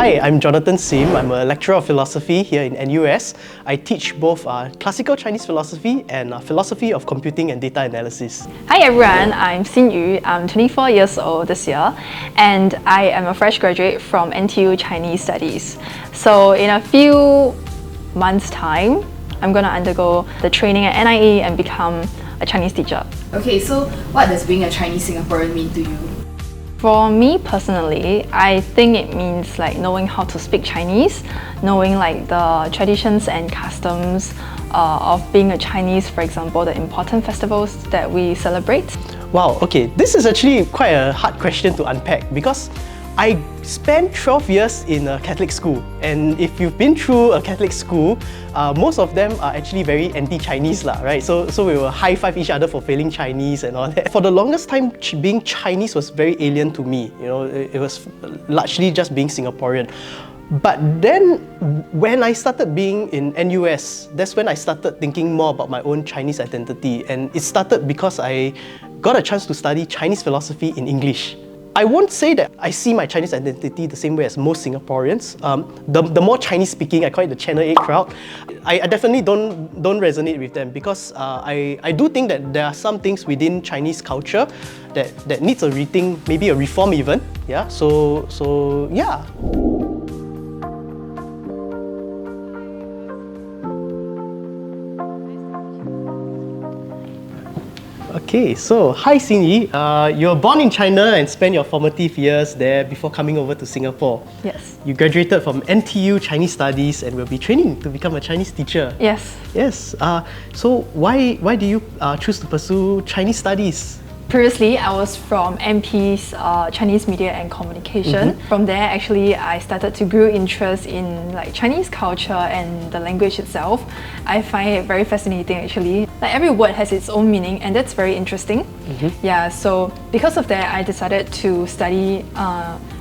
Hi, I'm Jonathan Sim. I'm a lecturer of philosophy here in NUS. I teach both classical Chinese philosophy and philosophy of computing and data analysis. Hi everyone, I'm Xinyu. I'm 24 years old this year and I am a fresh graduate from NTU Chinese Studies. So in a few months' time, I'm going to undergo the training at NIE and become a Chinese teacher. Okay, so what does being a Chinese Singaporean mean to you? For me personally, I think it means like knowing how to speak Chinese, knowing like the traditions and customs of being a Chinese, for example, the important festivals that we celebrate. Wow, okay, this is actually quite a hard question to unpack because I spent 12 years in a Catholic school, and if you've been through a Catholic school, most of them are actually very anti-Chinese lah, right? So we will high-five each other for failing Chinese and all that. For the longest time, being Chinese was very alien to me. You know, it was largely just being Singaporean. But then, when I started being in NUS, that's when I started thinking more about my own Chinese identity, and it started because I got a chance to study Chinese philosophy in English. I won't say that I see my Chinese identity the same way as most Singaporeans. The more Chinese speaking, I call it the Channel 8 crowd, I definitely don't resonate with them because I do think that there are some things within Chinese culture that needs a rethink, maybe a reform even. Yeah. So yeah. Okay, so hi Xinyi. You were born in China and spent your formative years there before coming over to Singapore. Yes. You graduated from NTU Chinese Studies and will be training to become a Chinese teacher. Yes. Yes. So why do you choose to pursue Chinese studies? Previously, I was from MP's Chinese Media and Communication. From there, actually, I started to grow interest in like Chinese culture and the language itself. I find it very fascinating actually. Like every word has its own meaning and that's very interesting. Yeah, so because of that, I decided to study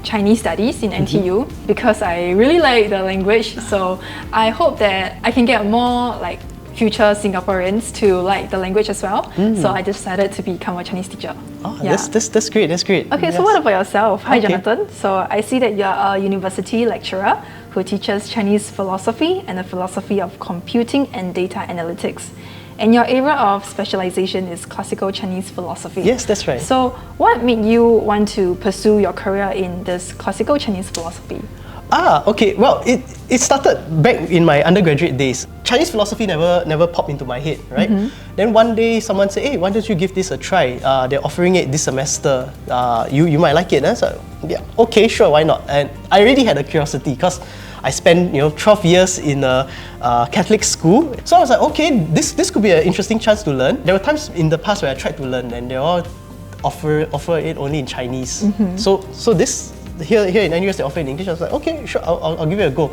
Chinese studies in NTU because I really like the language. So I hope that I can get more like future Singaporeans to like the language as well. So I decided to become a Chinese teacher. Oh, yeah. That's great, that's great. Okay, so what about yourself? Hi, Jonathan. So I see that you're a university lecturer who teaches Chinese philosophy and the philosophy of computing and data analytics. And your area of specialization is classical Chinese philosophy. Yes, that's right. So what made you want to pursue your career in this classical Chinese philosophy? Okay. Well, it started back in my undergraduate days. Chinese philosophy never popped into my head, right? Then one day someone said, "Hey, why don't you give this a try? They're offering it this semester. You might like it." And I said, "Yeah, okay, sure, why not?" And I already had a curiosity because I spent 12 years in a Catholic school. So I was like, okay, this could be an interesting chance to learn. There were times in the past where I tried to learn and they all offer it only in Chinese. So this. Here in NUS they offer in English. I was like, okay, sure, I'll give it a go.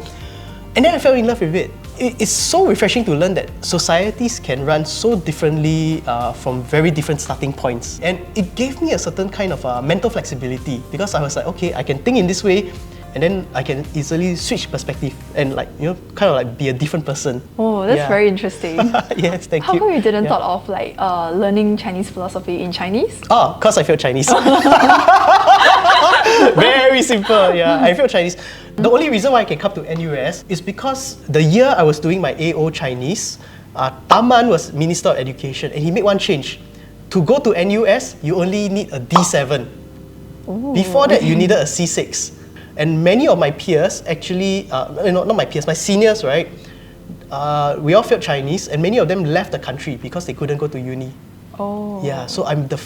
And then I fell in love with it. It's so refreshing to learn that societies can run so differently from very different starting points. And it gave me a certain kind of mental flexibility because I was like, okay, I can think in this way and then I can easily switch perspective and kind of like be a different person. Oh, that's very interesting. Yes, thank you. How come you didn't thought of like learning Chinese philosophy in Chinese? Oh, because I failed Chinese. Very simple, yeah. I failed Chinese. The only reason why I can come to NUS is because the year I was doing my AO Chinese, Taman was Minister of Education and he made one change. To go to NUS, you only need a D7. Ooh. Before that, you needed a C6. And many of my peers actually, not my peers, my seniors, right? We all failed Chinese and many of them left the country because they couldn't go to uni. Oh. Yeah, so I'm the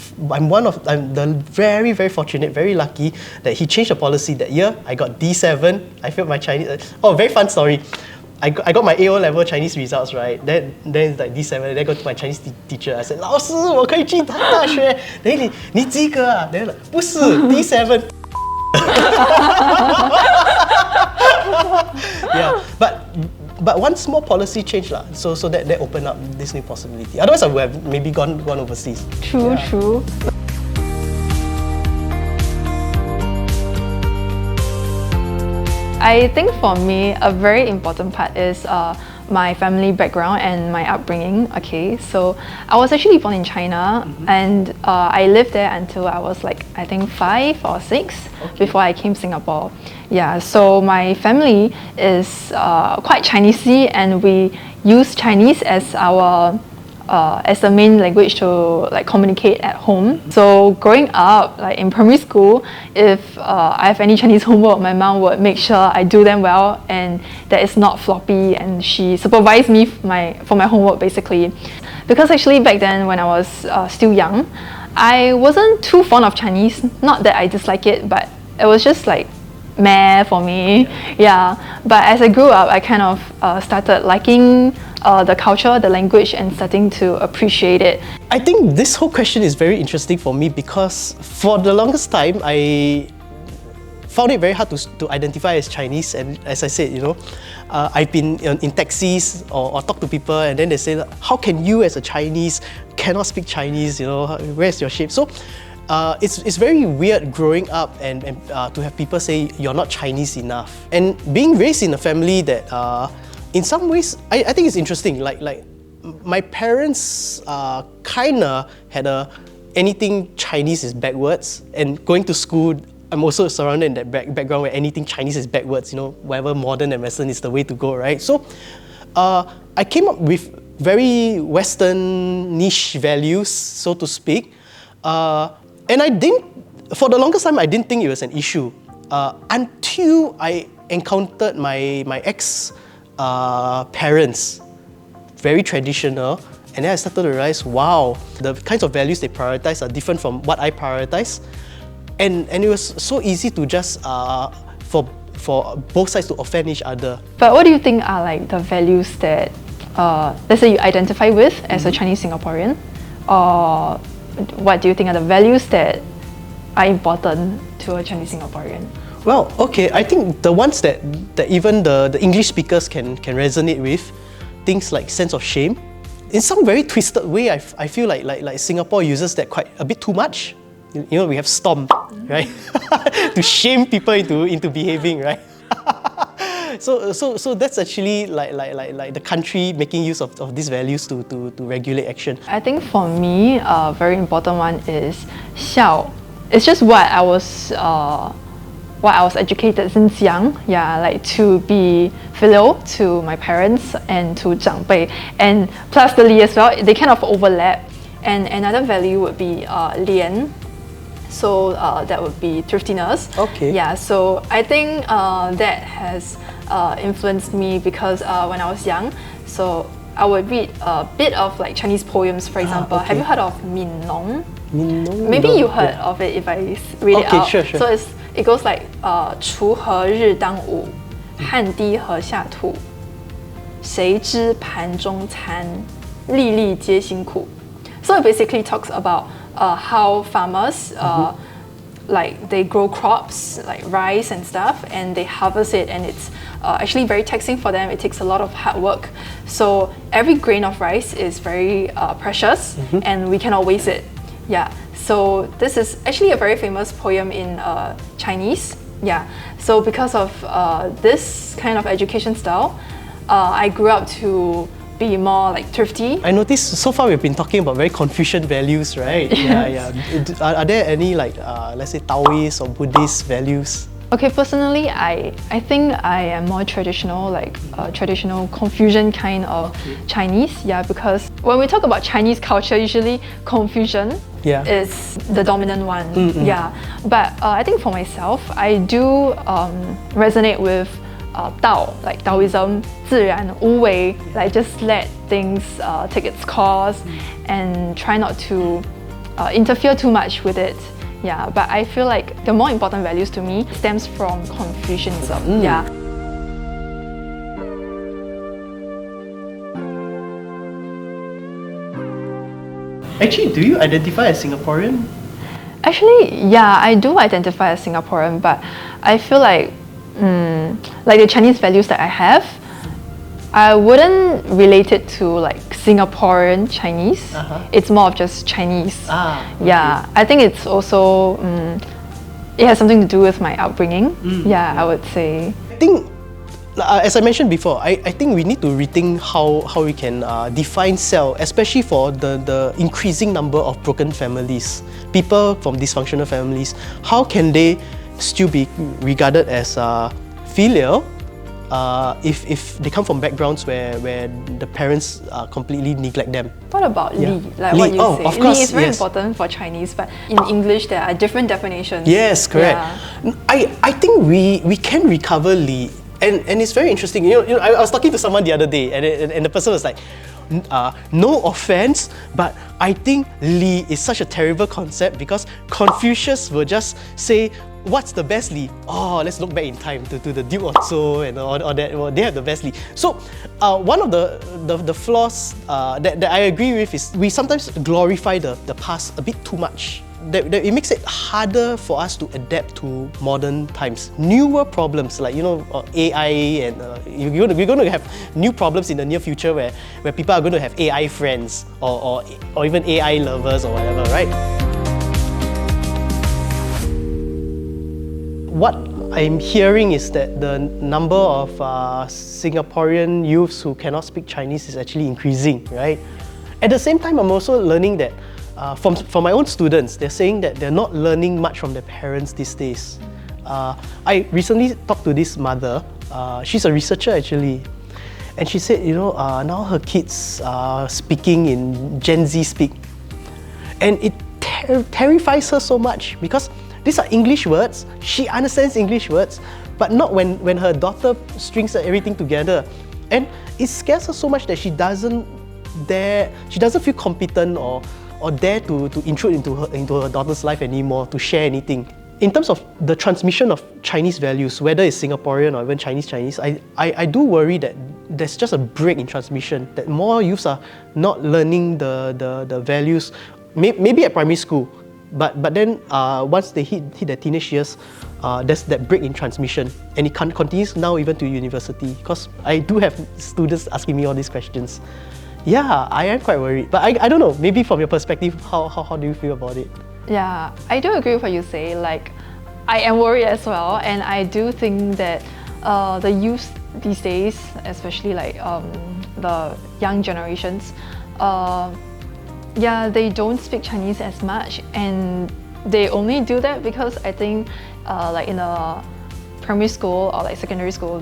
very, very fortunate, very lucky that he changed the policy that year. I got D7. I failed my Chinese. Oh, very fun story. I got my AO level Chinese results, right? Then it's like D7. Then I go to my Chinese teacher. I said, 老师，我可以去大学。Then 你及格啊？ Then like 不是 D7. Yeah, but one small policy change lah, so that opened up this new possibility. Otherwise, I would have maybe gone overseas. True. I think for me, a very important part is my family background and my upbringing. Okay, so I was actually born in China, and I lived there until I was like, I think 5 or 6 before I came Singapore. Yeah, so my family is quite Chinesey, and we use Chinese as our as the main language to like communicate at home. So growing up, like in primary school, if I have any Chinese homework, my mom would make sure I do them well and that it's not floppy, and she supervised me for my homework basically. Because actually back then when I was still young, I wasn't too fond of Chinese. Not that I dislike it, but it was just like meh for me. Yeah. But as I grew up, I kind of started liking the culture, the language, and starting to appreciate it. I think this whole question is very interesting for me because for the longest time, I found it very hard to identify as Chinese. And as I said, I've been in taxis or talk to people, and then they say, how can you as a Chinese cannot speak Chinese, where's your shape? So it's very weird growing up and to have people say you're not Chinese enough. And being raised in a family that in some ways, I think it's interesting. Like my parents kinda had anything Chinese is backwards, and going to school, I'm also surrounded in that background where anything Chinese is backwards. Whatever modern and Western is the way to go, right? So I came up with very Western niche values, so to speak, and for the longest time, I didn't think it was an issue until I encountered my ex parents, very traditional, and then I started to realize, wow, the kinds of values they prioritize are different from what I prioritize, and it was so easy to just for both sides to offend each other. But what do you think are like the values that let's say you identify with as a Chinese Singaporean, or what do you think are the values that are important to a Chinese Singaporean? Well, okay, I think the ones that even the English speakers can resonate with, things like sense of shame. In some very twisted way, I feel like Singapore uses that quite a bit too much. We have storm, right? To shame people into behaving, right? So that's actually like the country making use of these values to regulate action. I think for me, a very important one is 孝. It's just what I was educated since young, like to be filial to my parents and to 长辈, and plus the li as well, they kind of overlap. And another value would be 廉, so that would be thriftiness. Okay. Yeah, so I think that has influenced me because when I was young, so I would read a bit of like Chinese poems, for example. Okay. Have you heard of Min Nong? Maybe you heard of it if I read it out. Sure. So it goes like 锄禾日当午，汗滴禾下土，谁知盘中餐，粒粒皆辛苦. So it basically talks about how farmers like they grow crops like rice and stuff, and they harvest it, and it's actually very taxing for them. It takes a lot of hard work. So every grain of rice is very precious, and we cannot waste it. Yeah. So this is actually a very famous poem in Chinese. Yeah. So because of this kind of education style, I grew up to be more like thrifty. I noticed so far we've been talking about very Confucian values, right? Yeah. Are there any like let's say Taoist or Buddhist values? Okay, personally, I think I am more traditional, like traditional Confucian kind of Chinese. Yeah, because when we talk about Chinese culture, usually Confucian is the dominant one. Yeah, but I think for myself, I do resonate with Tao, like Taoism, 自然无为, like just let things take its course and try not to interfere too much with it. Yeah, but I feel like the more important values to me stems from Confucianism. Yeah. Actually, do you identify as Singaporean? Actually, yeah, I do identify as Singaporean, but I feel like the Chinese values that I have, I wouldn't relate it to like Singaporean Chinese. It's more of just Chinese. Yeah, I think it's also it has something to do with my upbringing. Yeah, I would say. I think As I mentioned before, I think we need to rethink how we can define cell, especially for the increasing number of broken families, people from dysfunctional families. How can they still be regarded as filial if they come from backgrounds where the parents completely neglect them? What about Yeah. Li? Like Li, what you oh, say. of course, Li is very yes. important for Chinese, but in English there are different definitions. Yes, correct. Yeah. I think we can recover Li, and it's very interesting. I was talking to someone the other day, and the person was like, no offense, but I think Li is such a terrible concept because Confucius will just say, what's the best Li? Oh, let's look back in time to the Duke of Zhou and all that. Well, they have the best Li. So one of the flaws that I agree with is we sometimes glorify the past a bit too much. That it makes it harder for us to adapt to modern times. Newer problems like AI and we're going to have new problems in the near future where people are going to have AI friends or even AI lovers or whatever, right? What I'm hearing is that the number of Singaporean youths who cannot speak Chinese is actually increasing, right? At the same time, I'm also learning that from my own students, they're saying that they're not learning much from their parents these days. I recently talked to this mother. She's a researcher actually, and she said, now her kids are speaking in Gen Z speak, and it terrifies her so much because these are English words. She understands English words, but not when her daughter strings everything together, and it scares her so much that she doesn't feel competent or dare to intrude into her daughter's life anymore, to share anything. In terms of the transmission of Chinese values, whether it's Singaporean or even Chinese, I do worry that there's just a break in transmission, that more youths are not learning the values, maybe at primary school, but then once they hit their teenage years, there's that break in transmission, and it continues now even to university, because I do have students asking me all these questions. Yeah, I am quite worried. But I don't know, maybe from your perspective, how do you feel about it? Yeah, I do agree with what you say. Like, I am worried as well, and I do think that the youth these days, especially like the young generations, they don't speak Chinese as much, and they only do that because I think like in a primary school or like secondary school,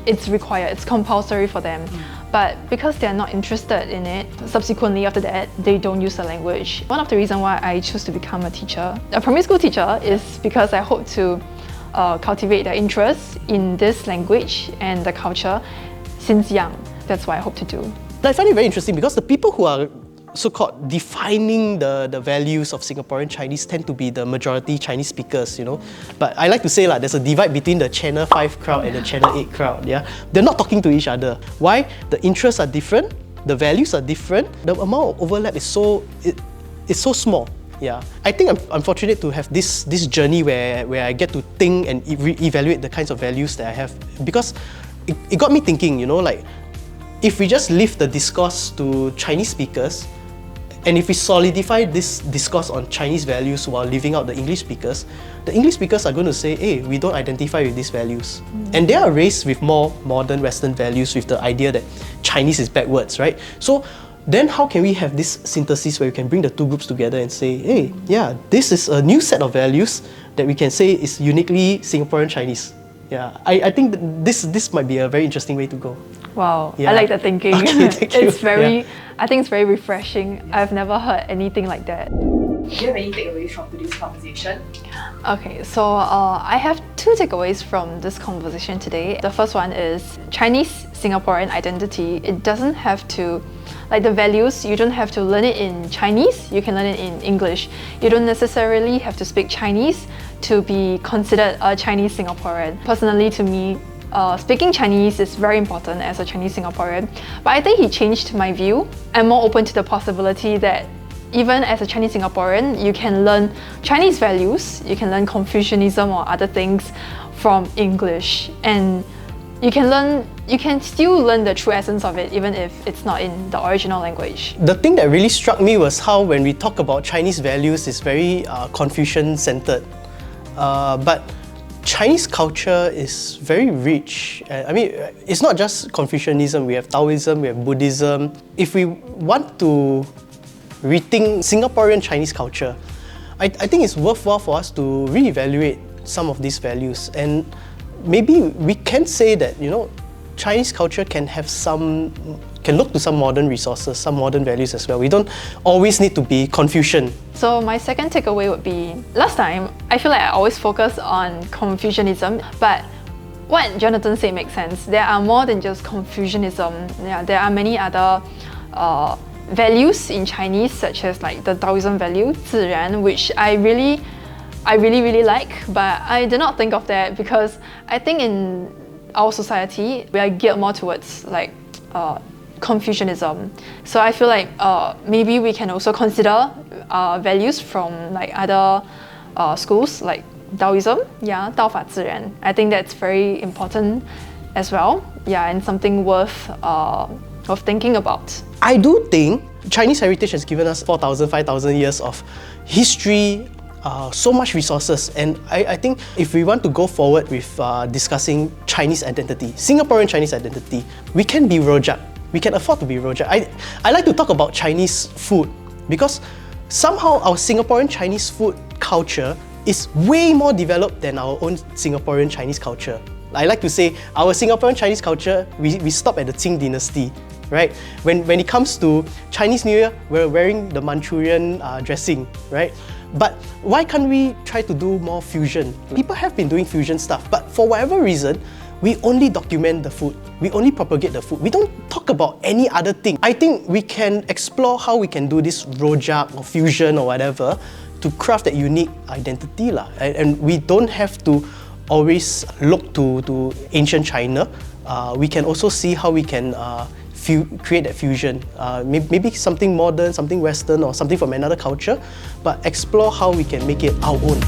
it's required, it's compulsory for them. But because they're not interested in it, subsequently after that, they don't use the language. One of the reasons why I choose to become a teacher, a primary school teacher, is because I hope to cultivate their interest in this language and the culture since young. That's what I hope to do. I find it very interesting because the people who are so-called defining the values of Singaporean Chinese tend to be the majority Chinese speakers, But I like to say there's a divide between the Channel 5 crowd and the Channel 8 crowd, yeah? They're not talking to each other. Why? The interests are different, the values are different, the amount of overlap is so small. Yeah, I think I'm fortunate to have this journey where I get to think and evaluate the kinds of values that I have, because it got me thinking, if we just leave the discourse to Chinese speakers, and if we solidify this discourse on Chinese values while leaving out the English speakers are going to say, hey, we don't identify with these values. And they are raised with more modern Western values, with the idea that Chinese is backwards, right? So then how can we have this synthesis where we can bring the two groups together and say, hey, yeah, this is a new set of values that we can say is uniquely Singaporean Chinese. Yeah, I think this might be a very interesting way to go. Wow, Yeah. I like that thinking. Okay, thank you. I think it's very refreshing. I've never heard anything like that. Do you have any takeaways from today's conversation? Okay, so I have two takeaways from this conversation today. The first one is Chinese Singaporean identity. It doesn't have to, like the values, you don't have to learn it in Chinese, you can learn it in English. You don't necessarily have to speak Chinese to be considered a Chinese Singaporean. Personally, to me, speaking Chinese is very important as a Chinese Singaporean, but I think he changed my view. I'm more open to the possibility that even as a Chinese Singaporean, you can learn Chinese values, you can learn Confucianism or other things from English, and you can still learn the true essence of it even if it's not in the original language. The thing that really struck me was how when we talk about Chinese values, it's very Confucian-centered. But Chinese culture is very rich. I mean, it's not just Confucianism. We have Taoism, we have Buddhism. If we want to rethink Singaporean Chinese culture, I think it's worthwhile for us to reevaluate some of these values. And maybe we can say that, Chinese culture can look to some modern resources, some modern values as well. We don't always need to be Confucian. So my second takeaway would be, last time, I feel like I always focus on Confucianism, but what Jonathan said makes sense. There are more than just Confucianism. Yeah, there are many other values in Chinese, such as like the Taoism value, 自然, which I really like, but I did not think of that because I think in our society, we are geared more towards like Confucianism. So I feel like maybe we can also consider values from like other schools like Taoism, 道法自然. I think that's very important as well, and something worth thinking about. I do think Chinese heritage has given us 4,000, 5,000 years of history, so much resources, and I think if we want to go forward with discussing Chinese identity, Singaporean Chinese identity, we can be rojak. We can afford to be rojak. I like to talk about Chinese food because somehow our Singaporean Chinese food culture is way more developed than our own Singaporean Chinese culture. I like to say our Singaporean Chinese culture, we stop at the Qing dynasty, right? When it comes to Chinese New Year, we're wearing the Manchurian dressing, right? But why can't we try to do more fusion? People have been doing fusion stuff, but for whatever reason, we only document the food. We only propagate the food. We don't talk about any other thing. I think we can explore how we can do this rojak or fusion or whatever to craft that unique identity. And we don't have to always look to ancient China. We can also see how we can create that fusion. Maybe something modern, something Western, or something from another culture, but explore how we can make it our own.